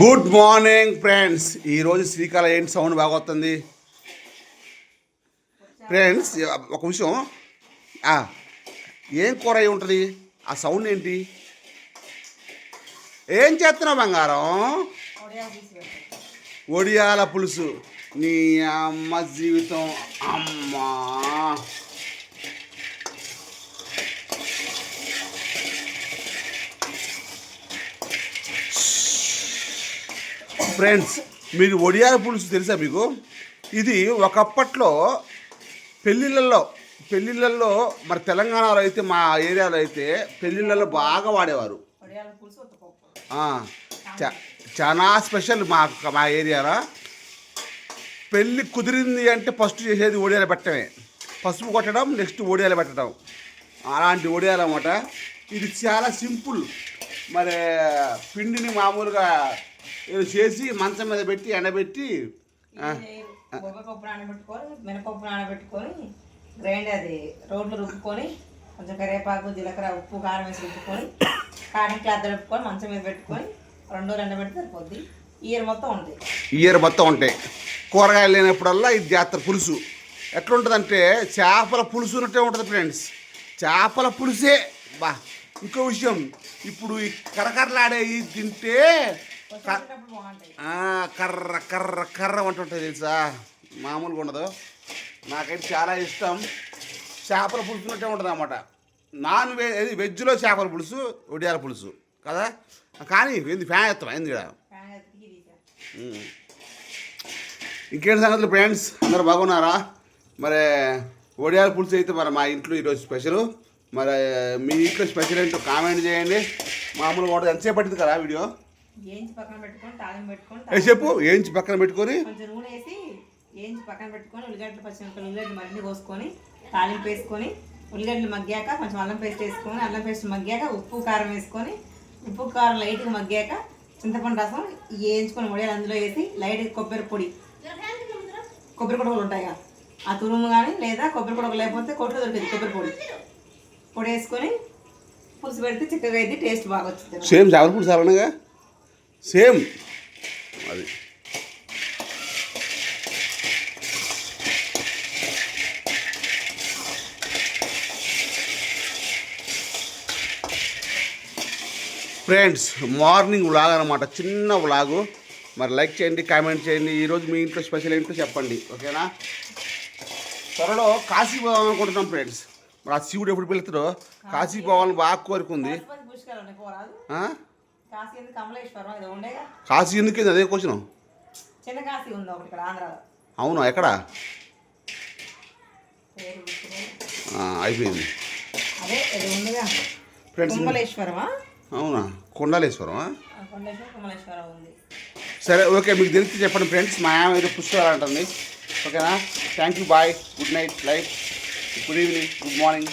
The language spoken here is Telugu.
Good morning friends. ఈరోజు శ్రీకాళ ఏంటి సౌండ్ బాగా వస్తుంది ఫ్రెండ్స్. ఒక విషయం, ఏం కూర అయి ఉంటుంది? ఆ సౌండ్ ఏంటి? ఏం చేస్తున్నావు బంగారం? ఒడియాల పులుసు. నీ అమ్మ జీవితం అమ్మా. ఫ్రెండ్స్, మీరు ఒడియాల పులుసు తెలుసా మీకు? ఇది ఒకప్పట్లో పెళ్ళిళ్ళల్లో మరి తెలంగాణలో అయితే, మా ఏరియాలో అయితే పెళ్ళిళ్ళల్లో బాగా వాడేవారు. చాలా స్పెషల్ మా ఏరియాలో. పెళ్ళి కుదిరింది అంటే ఫస్ట్ చేసేది ఒడియాలు పెట్టడమే. పసుపు కొట్టడం, నెక్స్ట్ ఒడియాలు పెట్టడం. అలాంటి ఒడియాలు అన్నమాట. ఇది చాలా సింపుల్. మరి పిండిని మామూలుగా చేసి మంచం మీద పెట్టి ఎండబెట్టి పప్పు నానబెట్టుకొని, మినపప్పు నానబెట్టుకొని, అది రోడ్లు రుబ్బుకొని, కొంచెం కరివేపాకు, జీలకర్ర, ఉప్పు, కారం వేసి రుబ్బుకొని, కాటన్ క్లాత్ తడుపుకొని మంచం మీద పెట్టుకొని 2 రోజులు ఎండబెడితే సరిపోద్ది. ఇయర్ మొత్తం ఉంటాయి. కూరగాయలు లేనప్పుడల్లా ఇది జాతర పులుసు. ఎట్లుంటుందంటే చేపల పులుసు ఉన్నట్టే ఉంటుంది ఫ్రెండ్స్. చేపల పులుసే బా. ఇంకో విషయం, ఇప్పుడు ఈ కర్రకర్రలాడేవి తింటే కర్ర కర్ర కర్ర అంటుంటుంది తెలుసా, మామూలుగా ఉండదు. నాకైతే చాలా ఇష్టం. చేపల పులుసు ఉన్నట్టే ఉంటుంది అన్నమాట. వెజ్లో చేపల పులుసు, ఒడియాల పులుసు కదా. కానీ ఏంది ఫ్యాన్ ఎత్తాం ఏంది కదా. ఇంకేంటి సంగతులు ఫ్రెండ్స్? అందరూ బాగున్నారా? మరి ఒడియాల పులుసు అయితే మరి మా ఇంట్లో ఈరోజు స్పెషల్. మరి మీ ఇంట్లో స్పెషల్ ఏంటో కామెంట్ చేయండి. మామూలుగా ఉంటుంది. ఎంతసేపు పట్టింది కదా వీడియో? చెప్పు. ఏంచి పక్కన పెట్టుకొని కొంచెం నూనె వేసి ఏంచి పక్కన పెట్టుకొని, ఉల్లిగడ్డలు, ఉల్లిగడ్డలు మరిన్ని కోసుకొని తాలింపు వేసుకొని, ఉల్లిగడ్డలు మగ్గాక కొంచెం అల్లం పేస్ట్ వేసుకొని, అల్లం పేస్ట్ మగ్గాక ఉప్పు కారం వేసుకొని, ఉప్పు కారం లైట్గా మగ్గాక చింతపండు రసం వేయించుకొని వడియాలు అందులో వేసి లైట్గా కొబ్బరి కొడవలు ఉంటాయి కదా, ఆ తురుము కానీ లేదా కొబ్బరి కొడవలు లేకపోతే కొట్లో దొరికింది కొబ్బరి పొడి వేసుకొని పులుసు పెడితే చిక్కగా అయితే టేస్ట్ బాగా వచ్చింది. సేమ్ చేపల పులుసు అలాగా సేమ్ అది. ఫ్రెండ్స్, మార్నింగ్ వ్లాగ్ అనమాట, చిన్న వ్లాగు. మరి లైక్ చేయండి, కామెంట్ చేయండి. ఈరోజు మీ ఇంట్లో స్పెషల్ ఏంటో చెప్పండి, ఓకేనా? త్వరలో కాశీ పోవాలని అనుకుంటున్నాం ఫ్రెండ్స్. మరి ఆ శివుడు ఎప్పుడు వెళ్తాడో కాశీ పోవాలని బాగా కోరుకుంది. కాశీ ఎందుకు? అదే క్వశ్చన్. అవునా? ఎక్కడ? అయిపోయింది ఫ్రెండ్స్. అవునా? కొండలేశ్వరమా? సరే, ఓకే. మీకు తెలిసి చెప్పండి ఫ్రెండ్స్. మా ఆమె ఏదో పుష్కరాలంటుంది, ఓకేనా? Thank you, bye, good night, life, good evening, good morning.